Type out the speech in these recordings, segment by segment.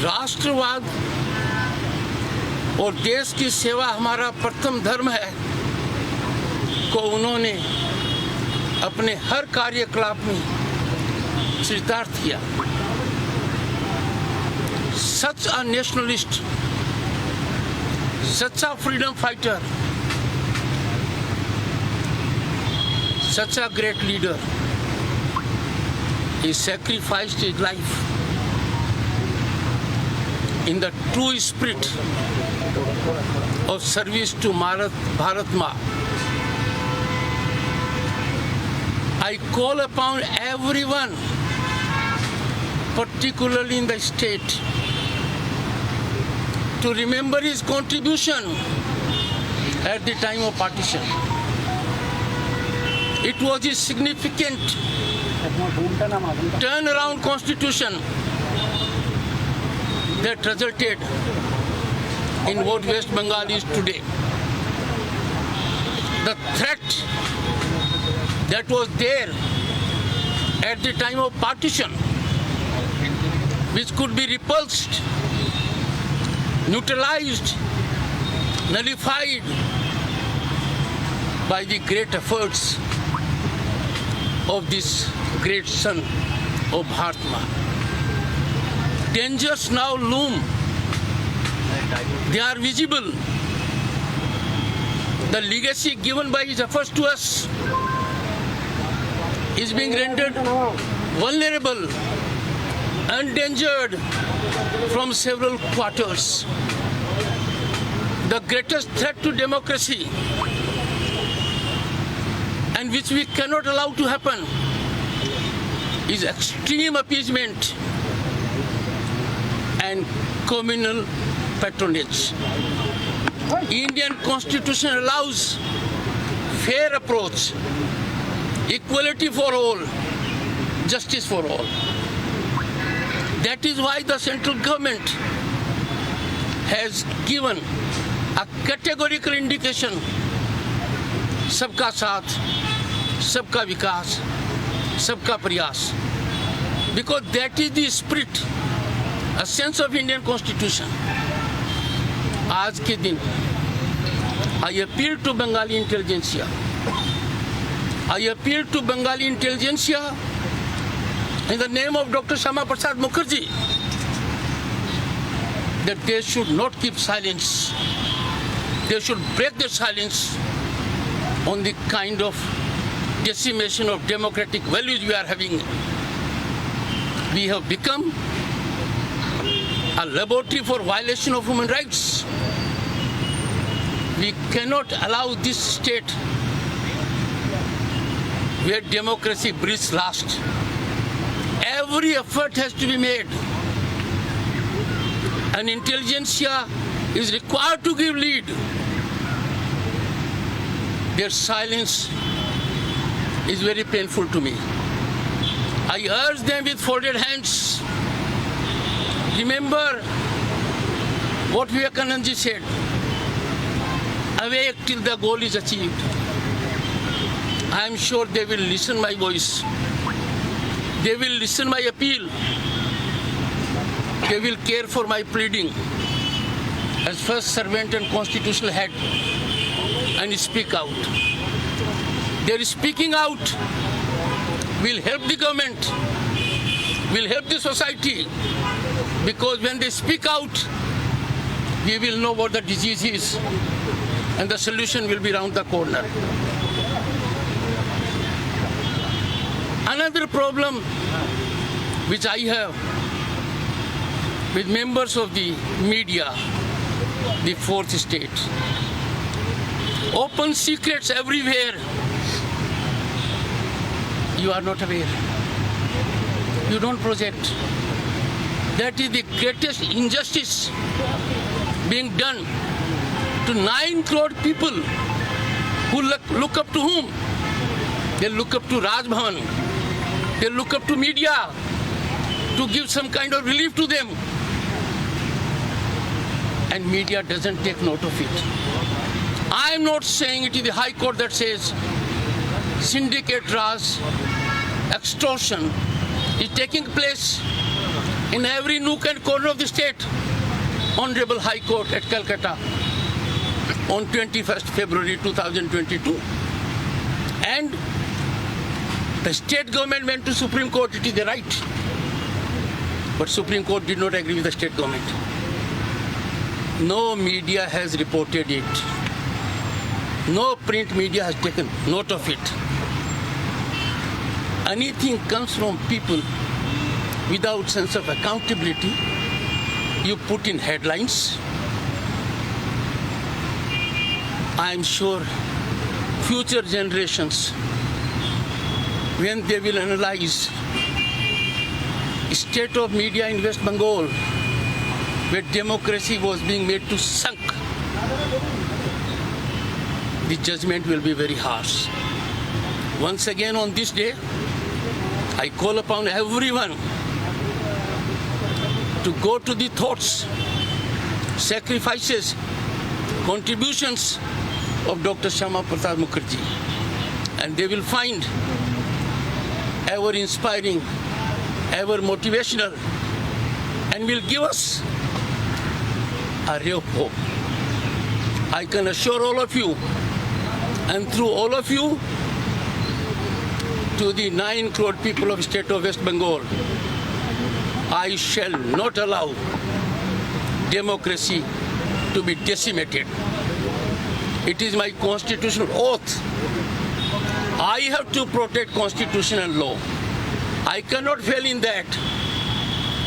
राष्ट्रवाद और देश की सेवा हमारा प्रथम धर्म है को उन्होंने अपने हर कार्यकलाप में चरितार्थ किया. Such a nationalist, such a freedom fighter, such a great leader, he sacrificed his life in the true spirit of service to Bharat Ma. I call upon everyone, particularly in the state, to remember his contribution at the time of partition. It was a significant turnaround constitution that resulted in what West Bengal is today. The threat that was there at the time of partition, which could be repulsed, neutralized, nullified by the great efforts of this great son of Bharatma. Dangers now loom. They are visible. The legacy given by his efforts to us is being rendered vulnerable, endangered from several quarters. The greatest threat to democracy, and which we cannot allow to happen, is extreme appeasement and communal patronage. Indian Constitution allows fair approach, equality for all, justice for all. That is why the central government has given a categorical indication, सबका साथ, सबका विकास, सबका प्रयास. Because that is the spirit, a sense of Indian Constitution. आज के दिन, I appeal to Bengali intelligentsia. I appeal to Bengali intelligentsia in the name of Dr. Syama Prasad Mukherjee that they should not keep silence. They should break their silence on the kind of decimation of democratic values we are having. We have become a laboratory for violation of human rights. We cannot allow this state where democracy breathes last. Every effort has to be made. And intelligentsia is required to give lead. Their silence is very painful to me. I urge them with folded hands. Remember what Vivekananda said. Awake till the goal is achieved. I am sure they will listen my voice. They will listen my appeal. They will care for my pleading as first servant and constitutional head and speak out. Their speaking out will help the government, will help the society, because when they speak out, we will know what the disease is and the solution will be around the corner. Another problem which I have with members of the media, the fourth estate, open secrets everywhere. You are not aware. You don't project. That is the greatest injustice being done to 9 crore people who look up to whom? They look up to Raj Bhavan. They look up to media to give some kind of relief to them. And media doesn't take note of it. I am not saying it is the High Court that says syndicate Raj, extortion is taking place. in every nook and corner of the state. Honorable High Court at Calcutta on 21st February 2022. And the state government went to Supreme Court, it is the right. But Supreme Court did not agree with the state government. No media has reported it. No print media has taken note of it. Anything comes from people without sense of accountability, you put in headlines. I am sure future generations, when they will analyze state of media in West Bengal, where democracy was being made to sink, the judgment will be very harsh. Once again on this day, I call upon everyone to go to the thoughts, sacrifices, contributions of Dr. Syama Prasad Mukherjee, and they will find ever inspiring, ever motivational, and will give us a ray of hope. I can assure all of you, and through all of you, to the 9 crore people of the state of West Bengal, I shall not allow democracy to be decimated. It is my constitutional oath. I have to protect constitution and law. I cannot fail in that.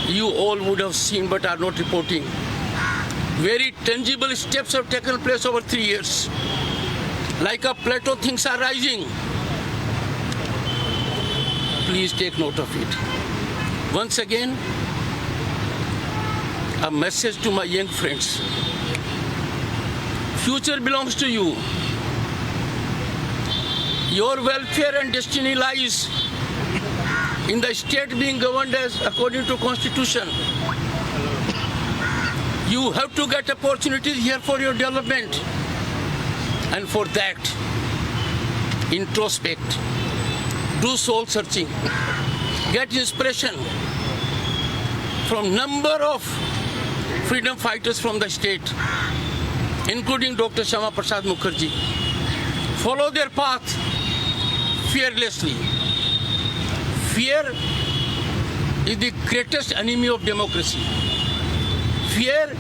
You all would have seen but are not reporting. Very tangible steps have taken place over 3 years. Like a plateau, things are rising. Please take note of it. Once again, a message to my young friends. Future belongs to you. Your welfare and destiny lies in the state being governed as according to Constitution. You have to get opportunities here for your development. And for that, introspect, do soul searching, get inspiration from number of freedom fighters from the state, including Dr. Syama Prasad Mukherjee. Follow their path fearlessly. Fear is the greatest enemy of democracy. Fear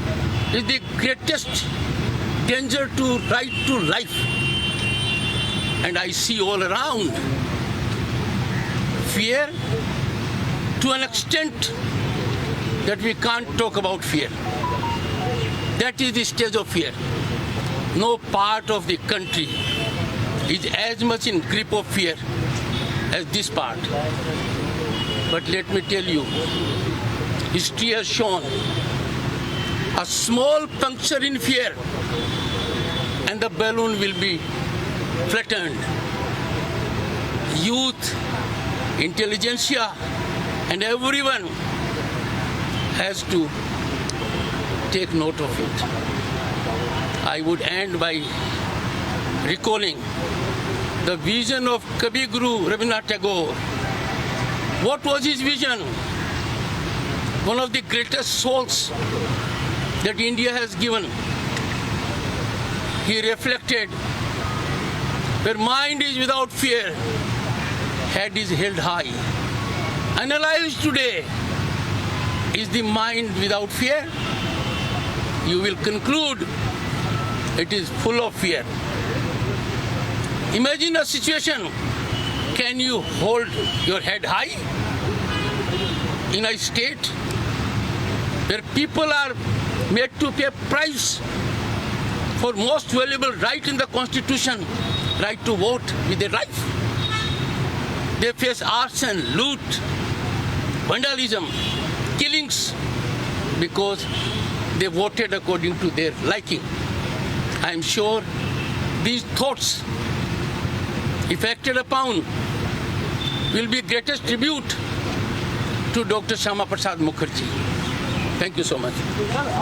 is the greatest danger to right to life. And I see all around fear to an extent that we can't talk about fear. That is the stage of fear. No part of the country is as much in grip of fear as this part. But let me tell you, history has shown a small puncture in fear and the balloon will be flattened. Youth, intelligentsia, and everyone has to take note of it. I would end by recalling the vision of Kavi Guru Rabindranath Tagore. What was his vision? One of the greatest souls that India has given. He reflected, where mind is without fear, head is held high. Analyze today, is the mind without fear? You will conclude it is full of fear. Imagine a situation, can you hold your head high in a state where people are made to pay price for most valuable right in the Constitution, right to vote with their life? They face arson, loot, vandalism, killings because they voted according to their liking. I am sure these thoughts, if acted upon, will be greatest tribute to Dr. Syama Prasad Mukherjee. Thank you so much.